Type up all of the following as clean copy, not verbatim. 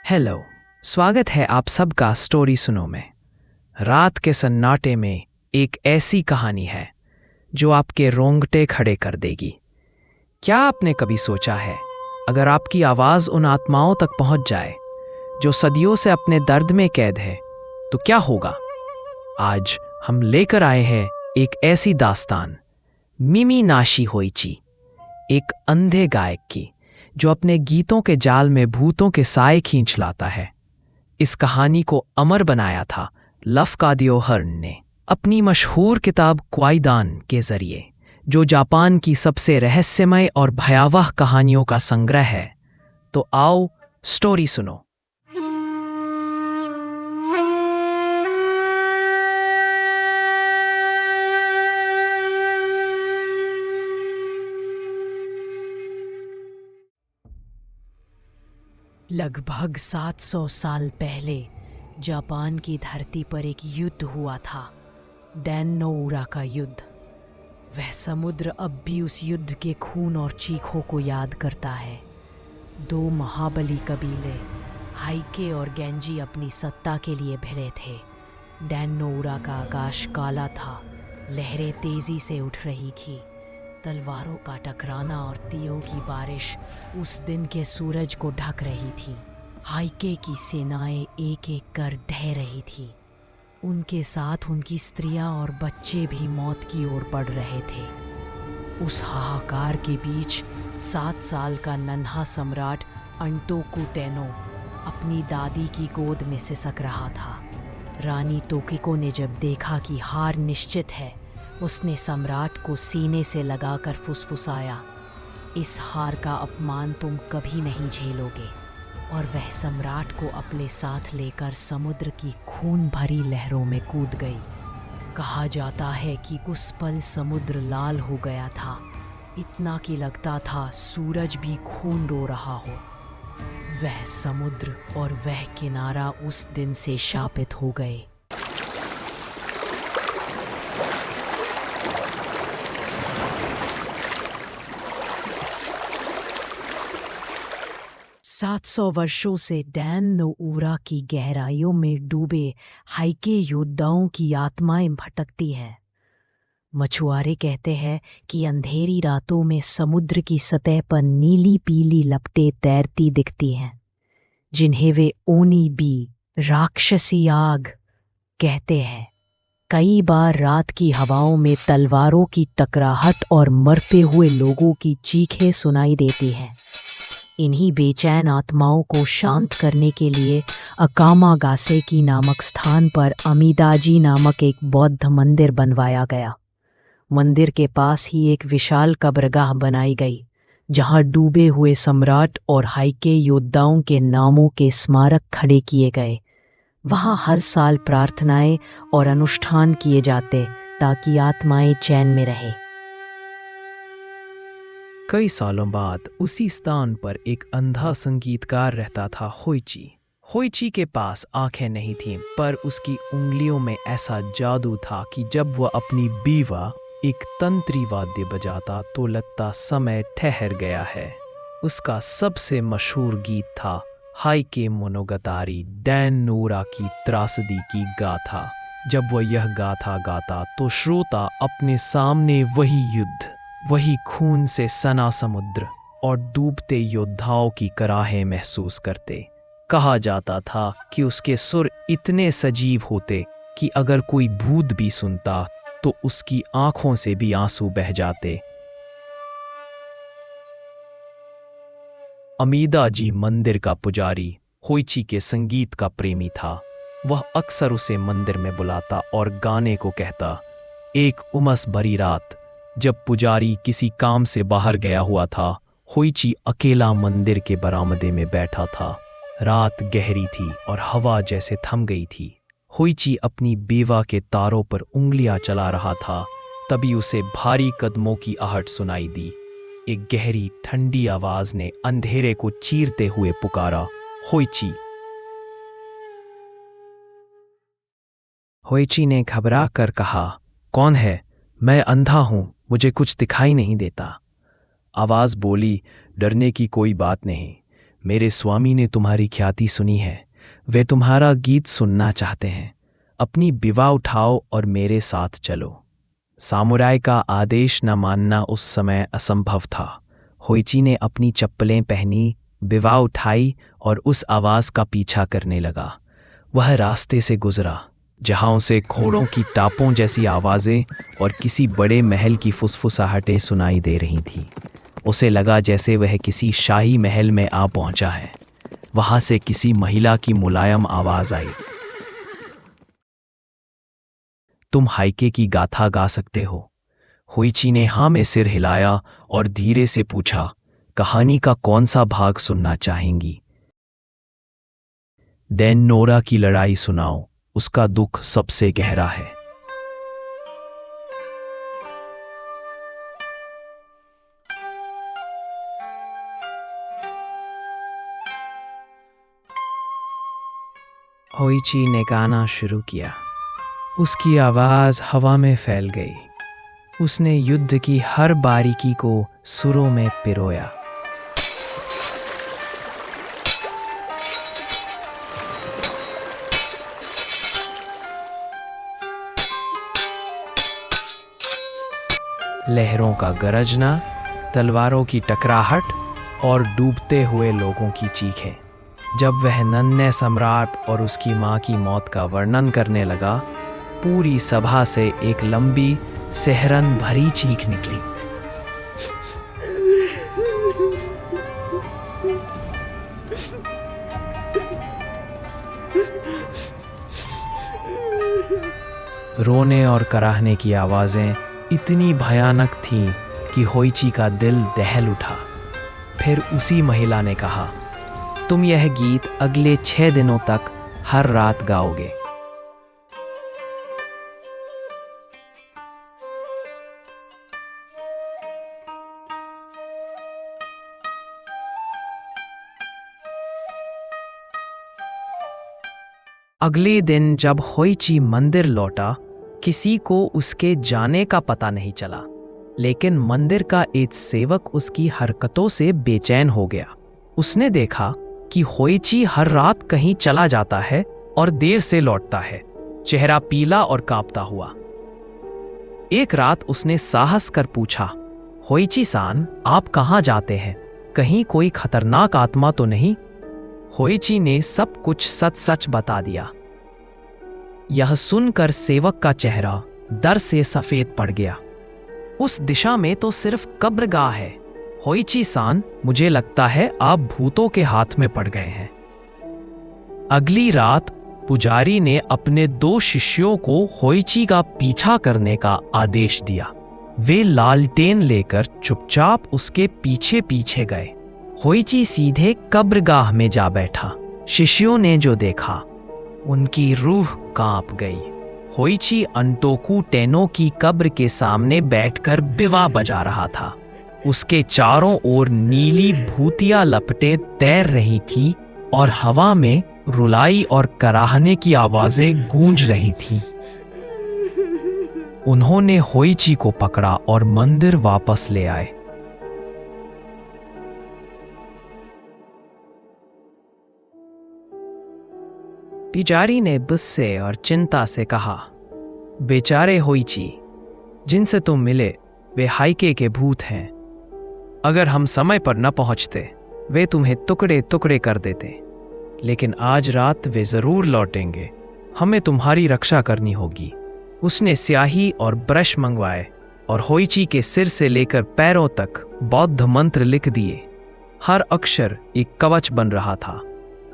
Hello, स्वागत है आप सबका स्टोरी सुनो में। रात के सन्नाटे में एक ऐसी कहानी है जो आपके रोंगटे खड़े कर देगी। क्या आपने कभी सोचा है, अगर आपकी आवाज़ उन आत्माओं तक पहुंच जाए जो सदियों से अपने दर्द में कैद है, तो क्या होगा? आज हम लेकर आए हैं एक ऐसी दास्तान, मिमी नाशी होइची, एक अंधे गायक की जो अपने गीतों के जाल में भूतों के साए खींच लाता है। इस कहानी को अमर बनाया था लफ्कादियो हर्न ने अपनी मशहूर किताब क्वाइदान के जरिए, जो जापान की सबसे रहस्यमय और भयावह कहानियों का संग्रह है। तो आओ स्टोरी सुनो। लगभग 700 साल पहले जापान की धरती पर एक युद्ध हुआ था, डैन-नो-उरा का युद्ध। वह समुद्र अब भी उस युद्ध के खून और चीखों को याद करता है। दो महाबली कबीले हाइके और गेंजी अपनी सत्ता के लिए भिड़े थे। डैन-नो-उरा का आकाश काला था, लहरें तेजी से उठ रही थी। तलवारों का टकराना और तीरों की बारिश उस दिन के सूरज को ढक रही थी। हाइके की सेनाएं एक एक कर ढह रही थी। उनके साथ उनकी स्त्रियां और बच्चे भी मौत की ओर बढ़ रहे थे। उस हाहाकार के बीच 7 साल का नन्हा सम्राट अंटोकू तेनो अपनी दादी की गोद में सिसक रहा था। रानी तोकिको ने जब देखा कि हार निश्चित है, उसने सम्राट को सीने से लगाकर फुसफुसाया, इस हार का अपमान तुम कभी नहीं झेलोगे। और वह सम्राट को अपने साथ लेकर समुद्र की खून भरी लहरों में कूद गई। कहा जाता है कि उस पल समुद्र लाल हो गया था, इतना कि लगता था सूरज भी खून रो रहा हो। वह समुद्र और वह किनारा उस दिन से शापित हो गए। 700 वर्षों से डैन-नो-उरा की गहराइयों में डूबे हाइके योद्धाओं की आत्माएं भटकती हैं। मछुआरे कहते हैं कि अंधेरी रातों में समुद्र की सतह पर नीली पीली लपटें तैरती दिखती हैं, जिन्हें वे ओनी बी, राक्षसी आग कहते हैं। कई बार रात की हवाओं में तलवारों की टकराहट और मरते हुए लोगों की चीखें सुनाई देती हैं। इन्हीं बेचैन आत्माओं को शांत करने के लिए अकामागासेकी नामक स्थान पर अमीदाजी नामक एक बौद्ध मंदिर बनवाया गया। मंदिर के पास ही एक विशाल कब्रगाह बनाई गई, जहां डूबे हुए सम्राट और हाइके योद्धाओं के नामों के स्मारक खड़े किए गए। वहां हर साल प्रार्थनाएं और अनुष्ठान किए जाते ताकि आत्माएं चैन में रहें। कई सालों बाद उसी स्थान पर एक अंधा संगीतकार रहता था, होइची। होइची के पास आंखें नहीं थीं, पर उसकी उंगलियों में ऐसा जादू था कि जब वह अपनी बीवा एक तंत्री वाद्य बजाता तो लगता समय ठहर गया है। उसका सबसे मशहूर गीत था हाइके मोनोगतारी, डैन-नो-उरा की त्रासदी की गाथा। जब वह यह गाथा गाता तो श्रोता अपने सामने वही युद्ध, वही खून से सना समुद्र और डूबते योद्धाओं की कराहें महसूस करते। कहा जाता था कि उसके सुर इतने सजीव होते कि अगर कोई भूत भी सुनता तो उसकी आंखों से भी आंसू बह जाते। अमीदाजी मंदिर का पुजारी होइची के संगीत का प्रेमी था। वह अक्सर उसे मंदिर में बुलाता और गाने को कहता। एक उमस भरी रात, जब पुजारी किसी काम से बाहर गया हुआ था, होइची अकेला मंदिर के बरामदे में बैठा था। रात गहरी थी और हवा जैसे थम गई थी। होइची अपनी बेवा के तारों पर उंगलियां चला रहा था, तभी उसे भारी कदमों की आहट सुनाई दी। एक गहरी ठंडी आवाज ने अंधेरे को चीरते हुए पुकारा, होइची। होइची ने घबरा कर कहा, कौन है? मैं अंधा हूं, मुझे कुछ दिखाई नहीं देता। आवाज बोली, डरने की कोई बात नहीं। मेरे स्वामी ने तुम्हारी ख्याति सुनी है, वे तुम्हारा गीत सुनना चाहते हैं। अपनी विवाह उठाओ और मेरे साथ चलो। सामुराई का आदेश न मानना उस समय असंभव था। होइची ने अपनी चप्पलें पहनी, विवाह उठाई और उस आवाज का पीछा करने लगा। वह रास्ते से गुजरा जहां उसे घोड़ों की टापों जैसी आवाजें और किसी बड़े महल की फुसफुसाहटें सुनाई दे रही थीं। उसे लगा जैसे वह किसी शाही महल में आ पहुंचा है। वहां से किसी महिला की मुलायम आवाज आई, तुम हाइके की गाथा गा सकते हो? होइची ने हाँ में सिर हिलाया और धीरे से पूछा, कहानी का कौन सा भाग सुनना चाहेंगी? देन नोरा की लड़ाई सुनाओ, उसका दुख सबसे गहरा है। होइची ने गाना शुरू किया। उसकी आवाज हवा में फैल गई। उसने युद्ध की हर बारीकी को सुरों में पिरोया। लहरों का गरजना, तलवारों की टकराहट और डूबते हुए लोगों की चीखें। जब वह नन्हे सम्राट और उसकी मां की मौत का वर्णन करने लगा, पूरी सभा से एक लंबी सेहरन भरी चीख निकली। रोने और कराहने की आवाजें इतनी भयानक थीं कि होइची का दिल दहल उठा। फिर उसी महिला ने कहा, तुम यह गीत अगले 6 दिनों तक हर रात गाओगे। अगले दिन जब होइची मंदिर लौटा, किसी को उसके जाने का पता नहीं चला, लेकिन मंदिर का एक सेवक उसकी हरकतों से बेचैन हो गया। उसने देखा कि होइची हर रात कहीं चला जाता है और देर से लौटता है, चेहरा पीला और कांपता हुआ। एक रात उसने साहस कर पूछा, होइची सान, आप कहाँ जाते हैं? कहीं कोई खतरनाक आत्मा तो नहीं? होइची ने सब कुछ सच सच बता दिया। यह सुनकर सेवक का चेहरा डर से सफेद पड़ गया। उस दिशा में तो सिर्फ कब्रगाह है। होइची सान, मुझे लगता है आप भूतों के हाथ में पड़ गए हैं। अगली रात पुजारी ने अपने 2 शिष्यों को होइची का पीछा करने का आदेश दिया। वे लालटेन लेकर चुपचाप उसके पीछे पीछे गए। होइची सीधे कब्रगाह में जा बैठा। शिष्यों ने जो देखा, उनकी रूह कांप गई। होइची अंटोकू टेनो की कब्र के सामने बैठकर बिवा बजा रहा था। उसके चारों ओर नीली भूतिया लपटें तैर रही थीं और हवा में रुलाई और कराहने की आवाजें गूंज रही थीं। उन्होंने होइची को पकड़ा और मंदिर वापस ले आए। पुजारी ने गुस्से और चिंता से कहा, बेचारे होइची, जिनसे तुम मिले वे हाइके के भूत हैं। अगर हम समय पर न पहुंचते, वे तुम्हें टुकड़े टुकड़े कर देते। लेकिन आज रात वे जरूर लौटेंगे। हमें तुम्हारी रक्षा करनी होगी। उसने स्याही और ब्रश मंगवाए और होइची के सिर से लेकर पैरों तक बौद्ध मंत्र लिख दिए। हर अक्षर एक कवच बन रहा था।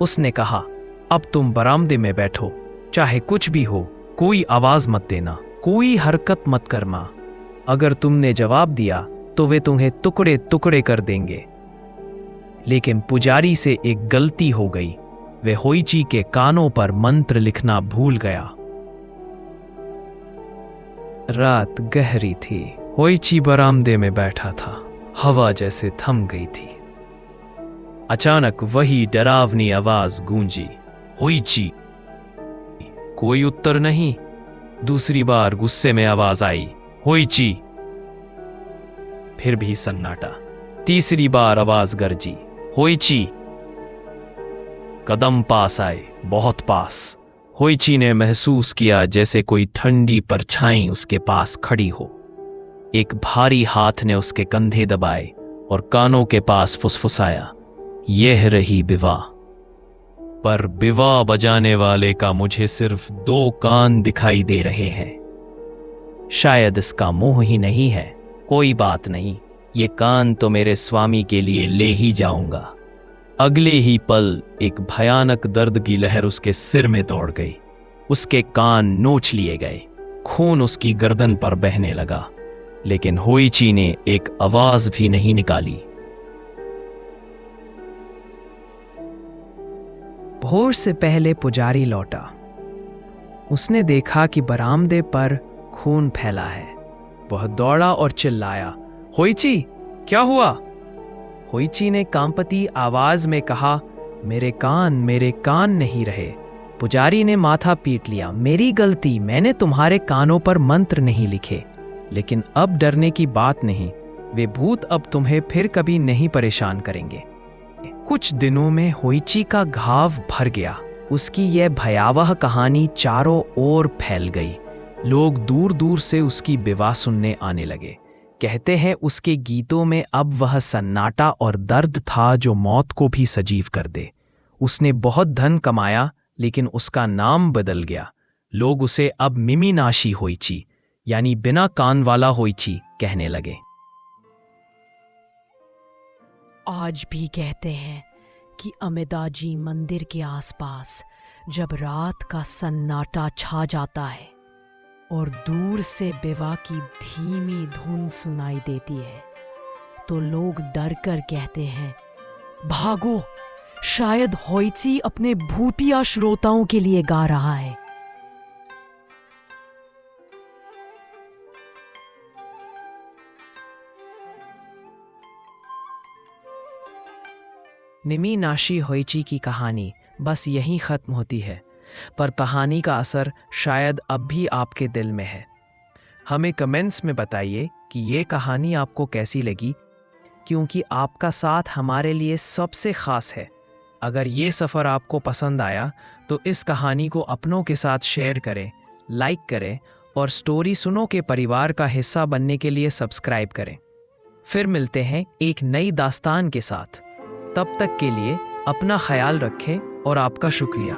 उसने कहा, अब तुम बरामदे में बैठो, चाहे कुछ भी हो, कोई आवाज मत देना, कोई हरकत मत करना। अगर तुमने जवाब दिया तो वे तुम्हें टुकड़े टुकड़े कर देंगे। लेकिन पुजारी से एक गलती हो गई। वे होइची के कानों पर मंत्र लिखना भूल गया। रात गहरी थी। होइची बरामदे में बैठा था। हवा जैसे थम गई थी। अचानक वही डरावनी आवाज गूंजी, होइची। कोई उत्तर नहीं। दूसरी बार गुस्से में आवाज आई, होइची। फिर भी सन्नाटा। तीसरी बार आवाज गरजी, होइची। कदम पास आए, बहुत पास। होइची ने महसूस किया जैसे कोई ठंडी परछाई उसके पास खड़ी हो। एक भारी हाथ ने उसके कंधे दबाए और कानों के पास फुसफुसाया, यह रही विवाह। पर विवाह बजाने वाले का मुझे सिर्फ 2 कान दिखाई दे रहे हैं। शायद इसका मुंह ही नहीं है। कोई बात नहीं, ये कान तो मेरे स्वामी के लिए ले ही जाऊंगा। अगले ही पल एक भयानक दर्द की लहर उसके सिर में दौड़ गई। उसके कान नोच लिए गए, खून उसकी गर्दन पर बहने लगा, लेकिन होइची ने एक आवाज भी नहीं निकाली। भोर से पहले पुजारी लौटा। उसने देखा कि बरामदे पर खून फैला है। वह दौड़ा और चिल्लाया, होइची, क्या हुआ? होइची ने कांपती आवाज में कहा, मेरे कान नहीं रहे। पुजारी ने माथा पीट लिया, मेरी गलती, मैंने तुम्हारे कानों पर मंत्र नहीं लिखे। लेकिन अब डरने की बात नहीं, वे भूत अब तुम्हें फिर कभी नहीं परेशान करेंगे। कुछ दिनों में होइची का घाव भर गया। उसकी यह भयावह कहानी चारों ओर फैल गई। लोग दूर दूर से उसकी विवाह सुनने आने लगे। कहते हैं उसके गीतों में अब वह सन्नाटा और दर्द था जो मौत को भी सजीव कर दे। उसने बहुत धन कमाया, लेकिन उसका नाम बदल गया। लोग उसे अब मिमीनाशी होइची, यानी बिना कान वाला होइची, कहने लगे। आज भी कहते हैं कि अमेदाजी मंदिर के आसपास जब रात का सन्नाटा छा जाता है और दूर से विवाह की धीमी धुन सुनाई देती है, तो लोग डर कर कहते हैं, भागो, शायद होइची अपने भूतिया श्रोताओं के लिए गा रहा है। मिमीनाशी होइची की कहानी बस यहीं खत्म होती है, पर कहानी का असर शायद अब भी आपके दिल में है। हमें कमेंट्स में बताइए कि ये कहानी आपको कैसी लगी, क्योंकि आपका साथ हमारे लिए सबसे खास है। अगर ये सफ़र आपको पसंद आया तो इस कहानी को अपनों के साथ शेयर करें, लाइक करें और स्टोरी सुनो के परिवार का हिस्सा बनने के लिए सब्सक्राइब करें। फिर मिलते हैं एक नई दास्तान के साथ। तब तक के लिए अपना ख्याल रखें और आपका शुक्रिया।